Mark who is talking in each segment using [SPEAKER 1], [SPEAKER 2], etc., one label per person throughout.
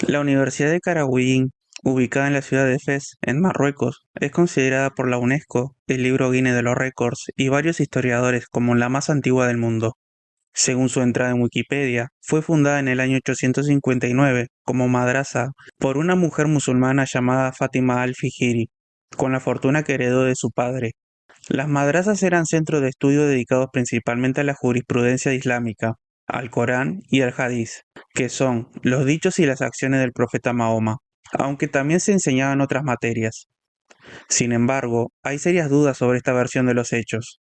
[SPEAKER 1] La Universidad de Caraguín, ubicada en la ciudad de Fez, en Marruecos, es considerada por la UNESCO, el libro Guinness de los Récords y varios historiadores como la más antigua del mundo. Según su entrada en Wikipedia, fue fundada en el año 859 como madrasa por una mujer musulmana llamada Fátima al-Fihri, con la fortuna que heredó de su padre. Las madrasas eran centros de estudio dedicados principalmente a la jurisprudencia islámica, al Corán y al Hadís, que son los dichos y las acciones del profeta Mahoma, aunque también se enseñaban otras materias. Sin embargo, hay serias dudas sobre esta versión de los hechos.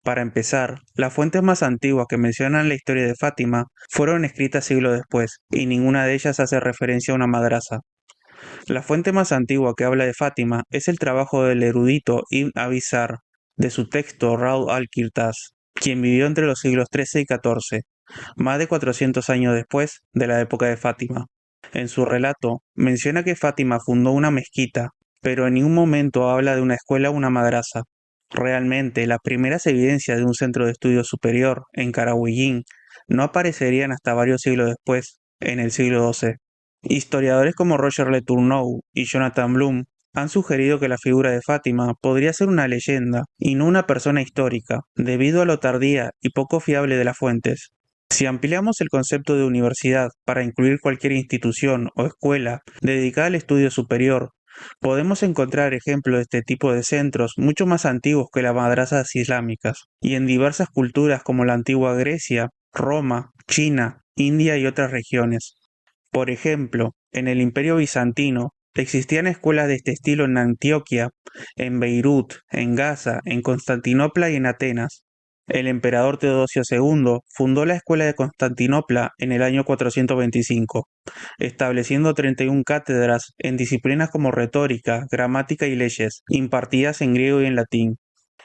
[SPEAKER 1] Para empezar, las fuentes más antiguas que mencionan la historia de Fátima fueron escritas siglos después, y ninguna de ellas hace referencia a una madrasa. La fuente más antigua que habla de Fátima es el trabajo del erudito Ibn Abi Zar, de su texto Raud al-Kirtas, quien vivió entre los siglos XIII y XIV, más de 400 años después de la época de Fátima. En su relato, menciona que Fátima fundó una mezquita, pero en ningún momento habla de una escuela o una madrasa. Realmente, las primeras evidencias de un centro de estudio superior en Karawiyin no aparecerían hasta varios siglos después, en el siglo XII. Historiadores como Roger Letourneau y Jonathan Bloom han sugerido que la figura de Fátima podría ser una leyenda y no una persona histórica, debido a lo tardía y poco fiable de las fuentes. Si ampliamos el concepto de universidad para incluir cualquier institución o escuela dedicada al estudio superior, podemos encontrar ejemplos de este tipo de centros mucho más antiguos que las madrasas islámicas, y en diversas culturas como la antigua Grecia, Roma, China, India y otras regiones. Por ejemplo, en el Imperio Bizantino existían escuelas de este estilo en Antioquia, en Beirut, en Gaza, en Constantinopla y en Atenas. El emperador Teodosio II fundó la escuela de Constantinopla en el año 425, estableciendo 31 cátedras en disciplinas como retórica, gramática y leyes, impartidas en griego y en latín.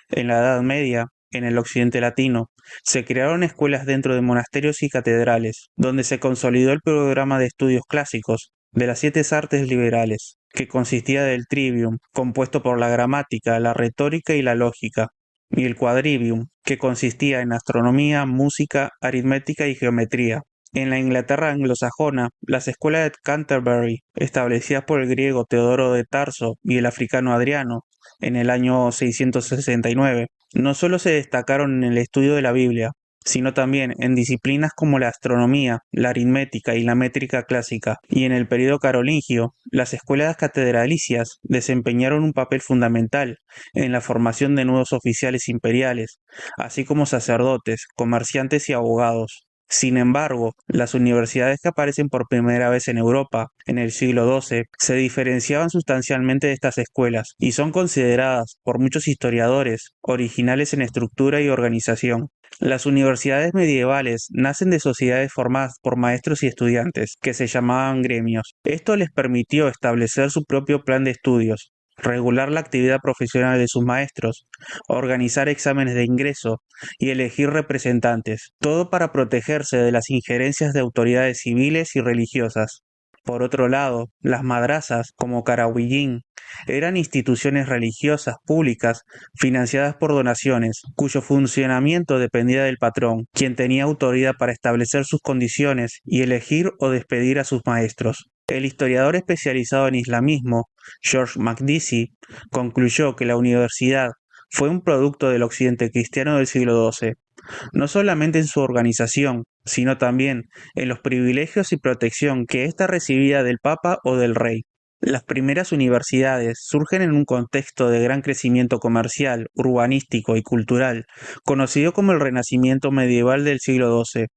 [SPEAKER 1] En la Edad Media, en el occidente latino, se crearon escuelas dentro de monasterios y catedrales, donde se consolidó el programa de estudios clásicos de las siete artes liberales, que consistía del trivium, compuesto por la gramática, la retórica y la lógica, y el quadrivium, que consistía en astronomía, música, aritmética y geometría. En la Inglaterra anglosajona, las escuelas de Canterbury, establecidas por el griego Teodoro de Tarso y el africano Adriano, en el año 669, no solo se destacaron en el estudio de la Biblia, sino también en disciplinas como la astronomía, la aritmética y la métrica clásica, y en el periodo carolingio, las escuelas catedralicias desempeñaron un papel fundamental en la formación de nuevos oficiales imperiales, así como sacerdotes, comerciantes y abogados. Sin embargo, las universidades que aparecen por primera vez en Europa en el siglo XII se diferenciaban sustancialmente de estas escuelas y son consideradas por muchos historiadores originales en estructura y organización. Las universidades medievales nacen de sociedades formadas por maestros y estudiantes, que se llamaban gremios. Esto les permitió establecer su propio plan de estudios, regular la actividad profesional de sus maestros, organizar exámenes de ingreso y elegir representantes, todo para protegerse de las injerencias de autoridades civiles y religiosas. Por otro lado, las madrasas, como Karawiyin, eran instituciones religiosas públicas financiadas por donaciones, cuyo funcionamiento dependía del patrón, quien tenía autoridad para establecer sus condiciones y elegir o despedir a sus maestros. El historiador especializado en islamismo, George Makdisi, concluyó que la universidad fue un producto del occidente cristiano del siglo XII, no solamente en su organización, sino también en los privilegios y protección que ésta recibía del Papa o del Rey. Las primeras universidades surgen en un contexto de gran crecimiento comercial, urbanístico y cultural, conocido como el Renacimiento medieval del siglo XII.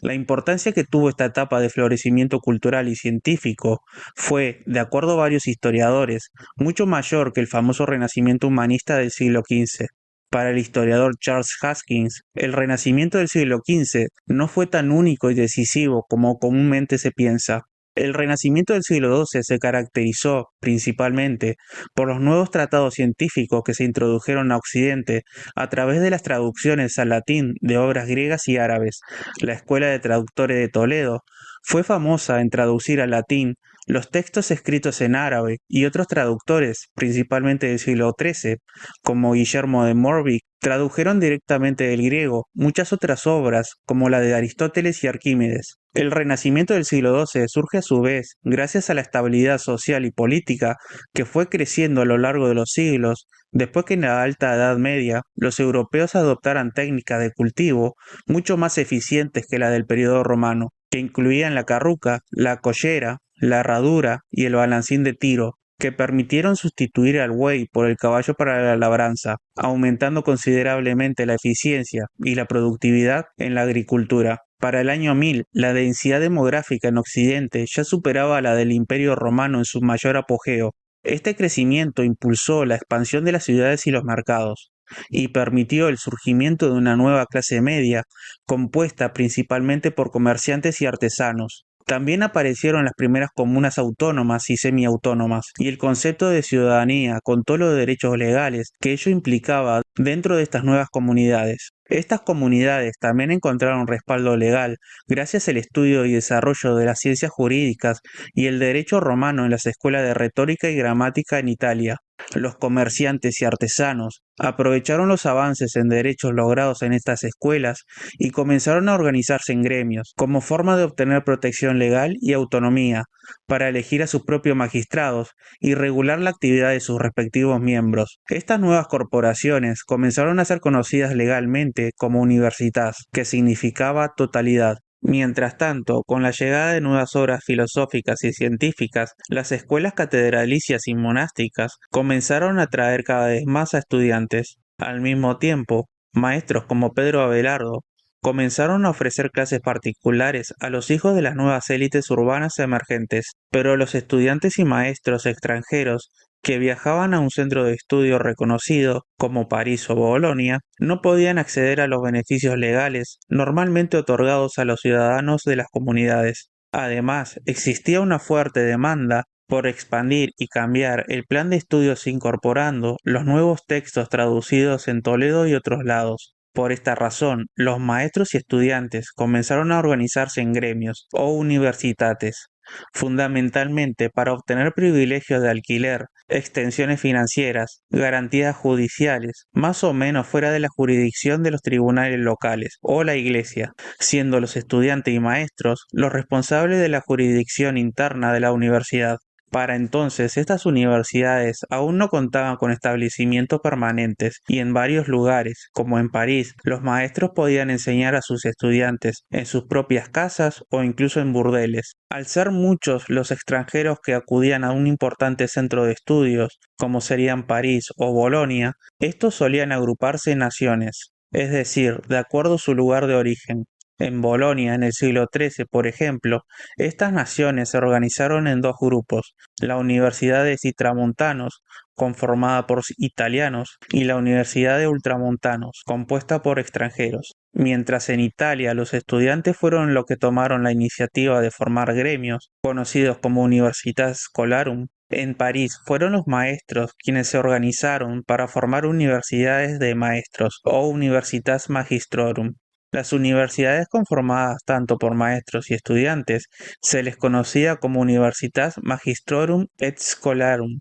[SPEAKER 1] La importancia que tuvo esta etapa de florecimiento cultural y científico fue, de acuerdo a varios historiadores, mucho mayor que el famoso Renacimiento humanista del siglo XV. Para el historiador Charles Haskins, el Renacimiento del siglo XV no fue tan único y decisivo como comúnmente se piensa. El Renacimiento del siglo XII se caracterizó principalmente por los nuevos tratados científicos que se introdujeron a Occidente a través de las traducciones al latín de obras griegas y árabes. La Escuela de Traductores de Toledo fue famosa en traducir al latín los textos escritos en árabe, y otros traductores, principalmente del siglo XIII, como Guillermo de Morbid, tradujeron directamente del griego muchas otras obras, como la de Aristóteles y Arquímedes. El Renacimiento del siglo XII surge a su vez gracias a la estabilidad social y política que fue creciendo a lo largo de los siglos, después que en la Alta Edad Media los europeos adoptaran técnicas de cultivo mucho más eficientes que la del periodo romano, que incluían la carruca, la collera, la herradura y el balancín de tiro, que permitieron sustituir al buey por el caballo para la labranza, aumentando considerablemente la eficiencia y la productividad en la agricultura. Para el año 1000, la densidad demográfica en Occidente ya superaba la del Imperio Romano en su mayor apogeo. Este crecimiento impulsó la expansión de las ciudades y los mercados, y permitió el surgimiento de una nueva clase media, compuesta principalmente por comerciantes y artesanos. También aparecieron las primeras comunas autónomas y semiautónomas, y el concepto de ciudadanía con todos los derechos legales que ello implicaba dentro de estas nuevas comunidades. Estas comunidades también encontraron respaldo legal gracias al estudio y desarrollo de las ciencias jurídicas y el derecho romano en las escuelas de retórica y gramática en Italia. Los comerciantes y artesanos aprovecharon los avances en derechos logrados en estas escuelas y comenzaron a organizarse en gremios, como forma de obtener protección legal y autonomía, para elegir a sus propios magistrados y regular la actividad de sus respectivos miembros. Estas nuevas corporaciones comenzaron a ser conocidas legalmente como universitas, que significaba totalidad. Mientras tanto, con la llegada de nuevas obras filosóficas y científicas, las escuelas catedralicias y monásticas comenzaron a atraer cada vez más a estudiantes. Al mismo tiempo, maestros como Pedro Abelardo comenzaron a ofrecer clases particulares a los hijos de las nuevas élites urbanas emergentes, pero los estudiantes y maestros extranjeros que viajaban a un centro de estudio reconocido, como París o Bolonia, no podían acceder a los beneficios legales normalmente otorgados a los ciudadanos de las comunidades. Además, existía una fuerte demanda por expandir y cambiar el plan de estudios incorporando los nuevos textos traducidos en Toledo y otros lados. Por esta razón, los maestros y estudiantes comenzaron a organizarse en gremios o universitates, fundamentalmente para obtener privilegios de alquiler, extensiones financieras, garantías judiciales, más o menos fuera de la jurisdicción de los tribunales locales o la iglesia, siendo los estudiantes y maestros los responsables de la jurisdicción interna de la universidad. Para entonces, estas universidades aún no contaban con establecimientos permanentes y en varios lugares, como en París, los maestros podían enseñar a sus estudiantes en sus propias casas o incluso en burdeles. Al ser muchos los extranjeros que acudían a un importante centro de estudios, como serían París o Bolonia, estos solían agruparse en naciones, es decir, de acuerdo a su lugar de origen. En Bolonia, en el siglo XIII, por ejemplo, estas naciones se organizaron en dos grupos: la Universidad de Citramontanos, conformada por italianos, y la Universidad de Ultramontanos, compuesta por extranjeros. Mientras en Italia los estudiantes fueron los que tomaron la iniciativa de formar gremios, conocidos como Universitas Scholarum, en París fueron los maestros quienes se organizaron para formar universidades de maestros o Universitas Magistrorum. Las universidades conformadas tanto por maestros y estudiantes se les conocía como Universitas Magistrorum et Scholarum.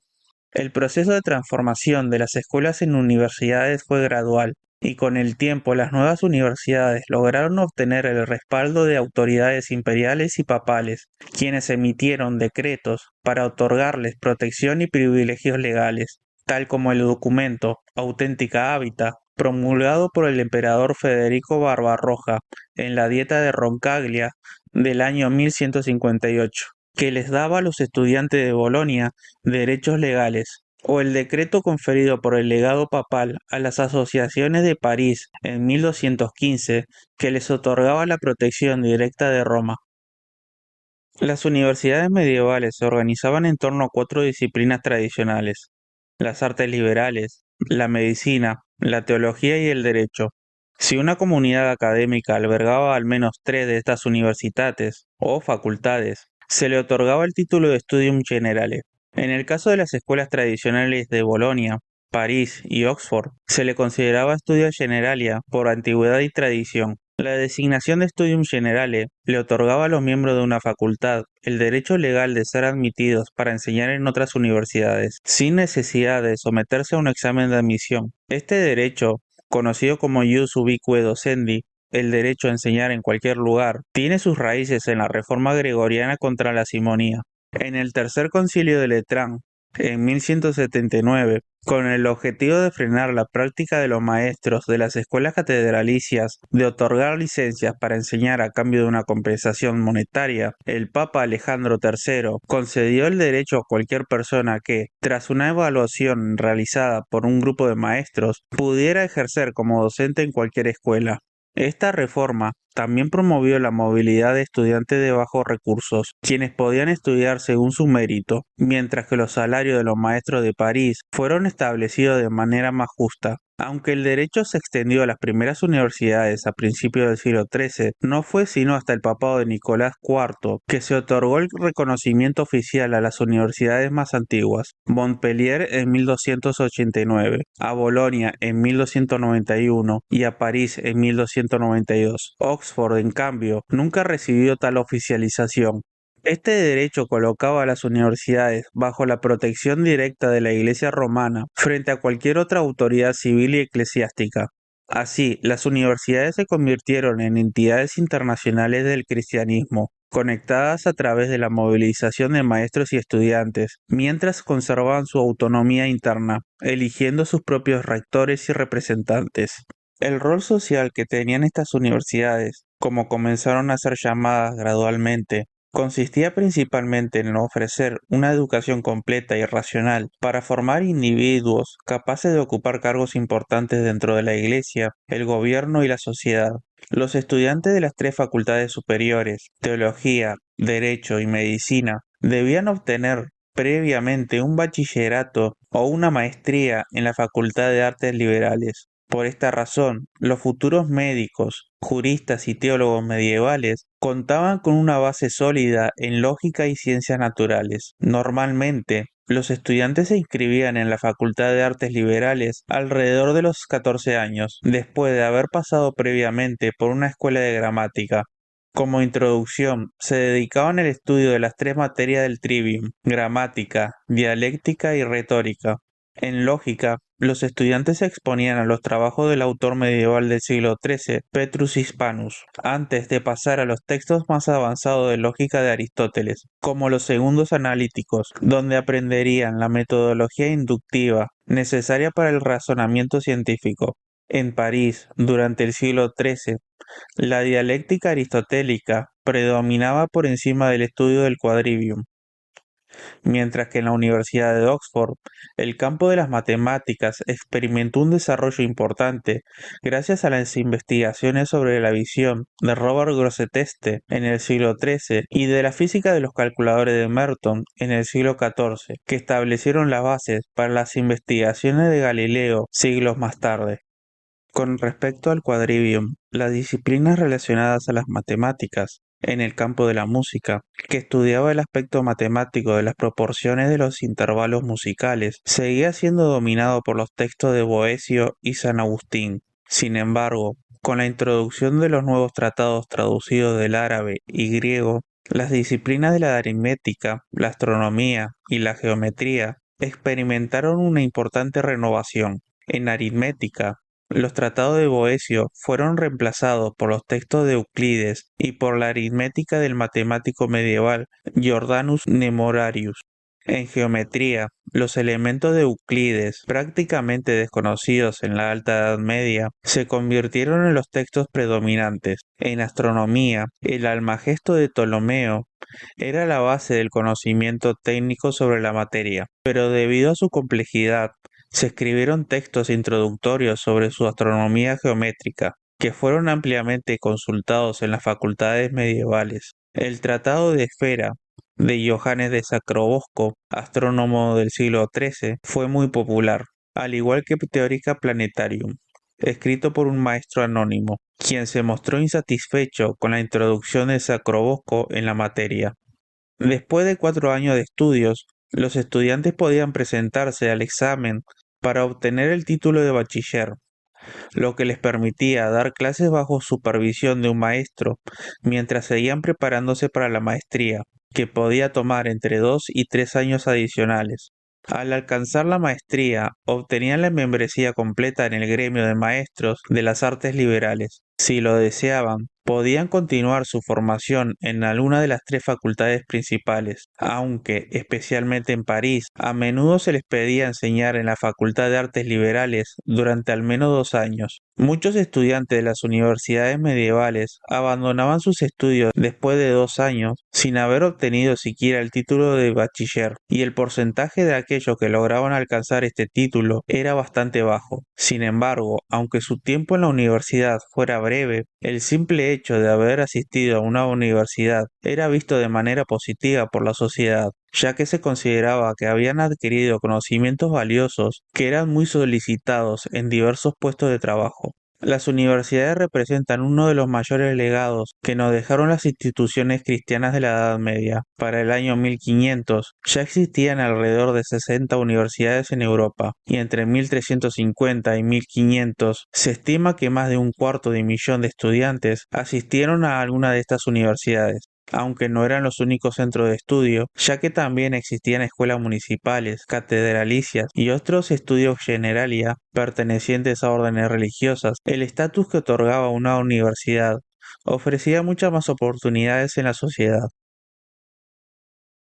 [SPEAKER 1] El proceso de transformación de las escuelas en universidades fue gradual, y con el tiempo las nuevas universidades lograron obtener el respaldo de autoridades imperiales y papales, quienes emitieron decretos para otorgarles protección y privilegios legales, tal como el documento Autentica Habita, promulgado por el emperador Federico Barbarroja en la Dieta de Roncaglia del año 1158, que les daba a los estudiantes de Bolonia derechos legales, o el decreto conferido por el legado papal a las asociaciones de París en 1215, que les otorgaba la protección directa de Roma. Las universidades medievales se organizaban en torno a cuatro disciplinas tradicionales: las artes liberales, la medicina, la teología y el derecho. Si una comunidad académica albergaba al menos tres de estas universitates o facultades, se le otorgaba el título de Studium Generale. En el caso de las escuelas tradicionales de Bolonia, París y Oxford, se le consideraba Studia Generalia por antigüedad y tradición. La designación de Studium Generale le otorgaba a los miembros de una facultad el derecho legal de ser admitidos para enseñar en otras universidades, sin necesidad de someterse a un examen de admisión. Este derecho, conocido como Ius Ubique Docendi, el derecho a enseñar en cualquier lugar, tiene sus raíces en la reforma gregoriana contra la simonía. En el Tercer Concilio de Letrán, en 1179, con el objetivo de frenar la práctica de los maestros de las escuelas catedralicias de otorgar licencias para enseñar a cambio de una compensación monetaria, el Papa Alejandro III concedió el derecho a cualquier persona que, tras una evaluación realizada por un grupo de maestros, pudiera ejercer como docente en cualquier escuela. Esta reforma también promovió la movilidad de estudiantes de bajos recursos, quienes podían estudiar según su mérito, mientras que los salarios de los maestros de París fueron establecidos de manera más justa. Aunque el derecho se extendió a las primeras universidades a principios del siglo XIII, no fue sino hasta el papado de Nicolás IV que se otorgó el reconocimiento oficial a las universidades más antiguas: Montpellier en 1289, a Bolonia en 1291 y a París en 1292. Oxford, en cambio, nunca recibió tal oficialización. Este derecho colocaba a las universidades bajo la protección directa de la Iglesia romana frente a cualquier otra autoridad civil y eclesiástica. Así, las universidades se convirtieron en entidades internacionales del cristianismo, conectadas a través de la movilización de maestros y estudiantes, mientras conservaban su autonomía interna, eligiendo sus propios rectores y representantes. El rol social que tenían estas universidades, como comenzaron a ser llamadas gradualmente, consistía principalmente en ofrecer una educación completa y racional para formar individuos capaces de ocupar cargos importantes dentro de la Iglesia, el gobierno y la sociedad. Los estudiantes de las tres facultades superiores, teología, derecho y medicina, debían obtener previamente un bachillerato o una maestría en la Facultad de Artes Liberales. Por esta razón, los futuros médicos, juristas y teólogos medievales contaban con una base sólida en lógica y ciencias naturales. Normalmente, los estudiantes se inscribían en la Facultad de Artes Liberales alrededor de los 14 años, después de haber pasado previamente por una escuela de gramática. Como introducción, se dedicaban al estudio de las tres materias del trivium: gramática, dialéctica y retórica. En lógica, los estudiantes se exponían a los trabajos del autor medieval del siglo XIII, Petrus Hispanus, antes de pasar a los textos más avanzados de lógica de Aristóteles, como los segundos analíticos, donde aprenderían la metodología inductiva necesaria para el razonamiento científico. En París, durante el siglo XIII, la dialéctica aristotélica predominaba por encima del estudio del quadrivium, mientras que en la Universidad de Oxford el campo de las matemáticas experimentó un desarrollo importante gracias a las investigaciones sobre la visión de Robert Grosseteste en el siglo XIII y de la física de los calculadores de Merton en el siglo XIV, que establecieron las bases para las investigaciones de Galileo siglos más tarde. Con respecto al quadrivium, las disciplinas relacionadas a las matemáticas en el campo de la música, que estudiaba el aspecto matemático de las proporciones de los intervalos musicales, seguía siendo dominado por los textos de Boecio y San Agustín. Sin embargo, con la introducción de los nuevos tratados traducidos del árabe y griego, las disciplinas de la aritmética, la astronomía y la geometría experimentaron una importante renovación. En aritmética, los tratados de Boecio fueron reemplazados por los textos de Euclides y por la aritmética del matemático medieval Jordanus Nemorarius. En geometría, los elementos de Euclides, prácticamente desconocidos en la Alta Edad Media, se convirtieron en los textos predominantes. En astronomía, el Almagesto de Ptolomeo era la base del conocimiento técnico sobre la materia, pero debido a su complejidad, se escribieron textos introductorios sobre su astronomía geométrica, que fueron ampliamente consultados en las facultades medievales. El Tratado de Esfera de Johannes de Sacrobosco, astrónomo del siglo XIII, fue muy popular, al igual que Theoria Planetarium, escrito por un maestro anónimo, quien se mostró insatisfecho con la introducción de Sacrobosco en la materia. Después de 4 años de estudios, los estudiantes podían presentarse al examen para obtener el título de bachiller, lo que les permitía dar clases bajo supervisión de un maestro mientras seguían preparándose para la maestría, que podía tomar entre 2 y 3 años adicionales. Al alcanzar la maestría, obtenían la membresía completa en el gremio de maestros de las artes liberales. Si lo deseaban, podían continuar su formación en alguna de las tres facultades principales, aunque, especialmente en París, a menudo se les pedía enseñar en la Facultad de Artes Liberales durante al menos 2 años. Muchos estudiantes de las universidades medievales abandonaban sus estudios después de 2 años sin haber obtenido siquiera el título de bachiller, y el porcentaje de aquellos que lograban alcanzar este título era bastante bajo. Sin embargo, aunque su tiempo en la universidad fuera breve, el simple hecho de haber asistido a una universidad era visto de manera positiva por la sociedad, ya que se consideraba que habían adquirido conocimientos valiosos que eran muy solicitados en diversos puestos de trabajo. Las universidades representan uno de los mayores legados que nos dejaron las instituciones cristianas de la Edad Media. Para el año 1500 ya existían alrededor de 60 universidades en Europa, y entre 1350 y 1500 se estima que más de un cuarto de millón de estudiantes asistieron a alguna de estas universidades, aunque no eran los únicos centros de estudio, ya que también existían escuelas municipales, catedralicias y otros estudios generalia pertenecientes a órdenes religiosas. El estatus que otorgaba una universidad ofrecía muchas más oportunidades en la sociedad.